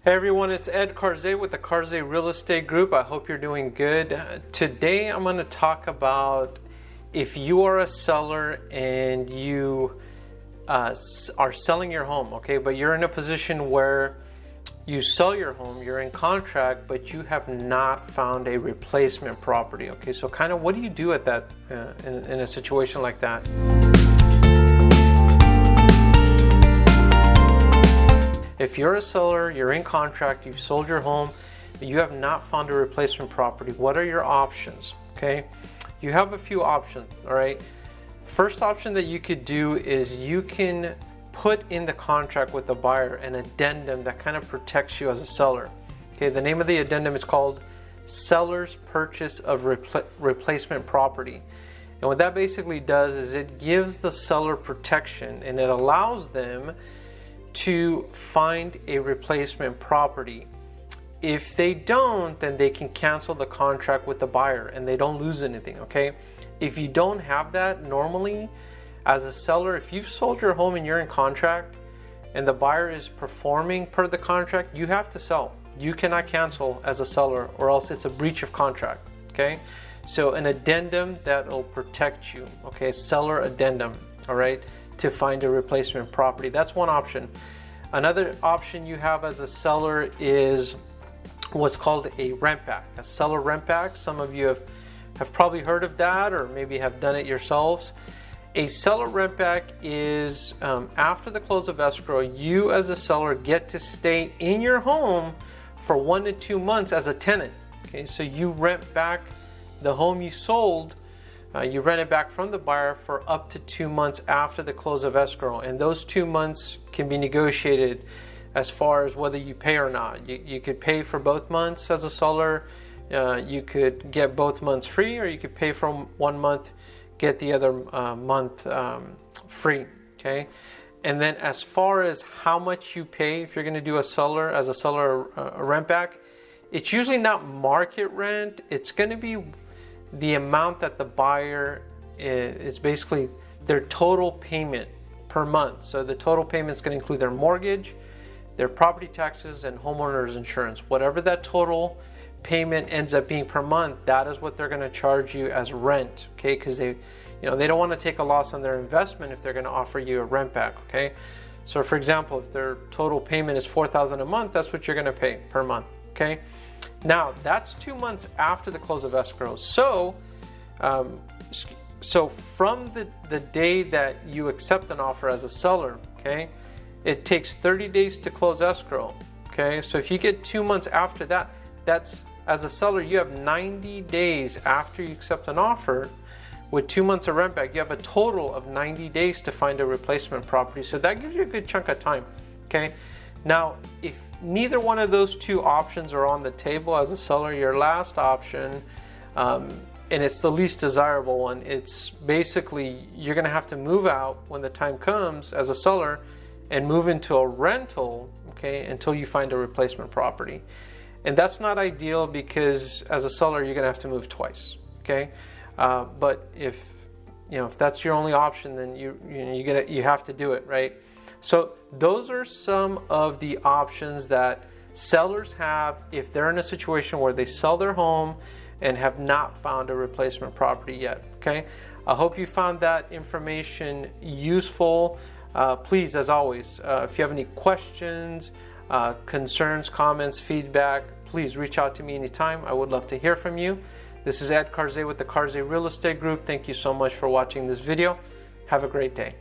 Hey everyone, it's Ed Karzai with the Karzai Real Estate Group. I hope you're doing good. Today I'm going to talk about if you are a seller and you are selling your home, okay, but you're in a position where you sell your home, you're in contract, but you have not found a replacement property, okay? So kind of what do you do at that in a situation like that? If you're a seller, you're in contract, you've sold your home, you have not found a replacement property, what are your options, okay? You have a few options, all right? First option that you could do is you can put in the contract with the buyer an addendum that kind of protects you as a seller. Okay, the name of the addendum is called Seller's Purchase of Replacement Property. And what that basically does is it gives the seller protection and it allows them to find a replacement property. If they don't, then they can cancel the contract with the buyer and they don't lose anything, okay? If you don't have that, normally as a seller, if you've sold your home and you're in contract and the buyer is performing per the contract, you have to sell. You cannot cancel as a seller or else it's a breach of contract, okay? So an addendum that will protect you, okay? Seller addendum, all right? To find a replacement property. That's one option. Another option you have as a seller is what's called a rent back, a seller rent back. Some of you have probably heard of that or maybe have done it yourselves. A seller rent back is after the close of escrow, you as a seller get to stay in your home for 1 to 2 months as a tenant. Okay, so you rent back the home you sold. You rent it back from the buyer for up to 2 months after the close of escrow, and those 2 months can be negotiated as far as whether you pay or not. You could pay for both months as a seller, you could get both months free, or you could pay for 1 month, get the other month free, okay? And then as far as how much you pay, if you're gonna do a rent back, it's usually not market rent, it's gonna be the amount that the buyer is basically their total payment per month. So the total payment is going to include their mortgage, their property taxes, and homeowner's insurance. Whatever that total payment ends up being per month, that is what they're going to charge you as rent, okay? Because they don't want to take a loss on their investment if they're going to offer you a rent back, okay? So for example, if their total payment is $4,000 a month, that's what you're going to pay per month, okay? Now, that's 2 months after the close of escrow. So, from the day that you accept an offer as a seller, okay, it takes 30 days to close escrow, okay? So if you get 2 months after that, that's, as a seller, you have 90 days after you accept an offer. With 2 months of rent back, you have a total of 90 days to find a replacement property. So that gives you a good chunk of time, okay? Now, if neither one of those two options are on the table as a seller, your last option, and it's the least desirable one, it's basically you're going to have to move out when the time comes as a seller and move into a rental, okay, until you find a replacement property. And that's not ideal because as a seller, you're going to have to move twice, okay? But if that's your only option, then you have to do it, right? So those are some of the options that sellers have if they're in a situation where they sell their home and have not found a replacement property yet, okay? I hope you found that information useful. Please, as always, if you have any questions, concerns, comments, feedback, please reach out to me anytime. I would love to hear from you. This is Ed Karzai with the Karzai Real Estate Group. Thank you so much for watching this video. Have a great day.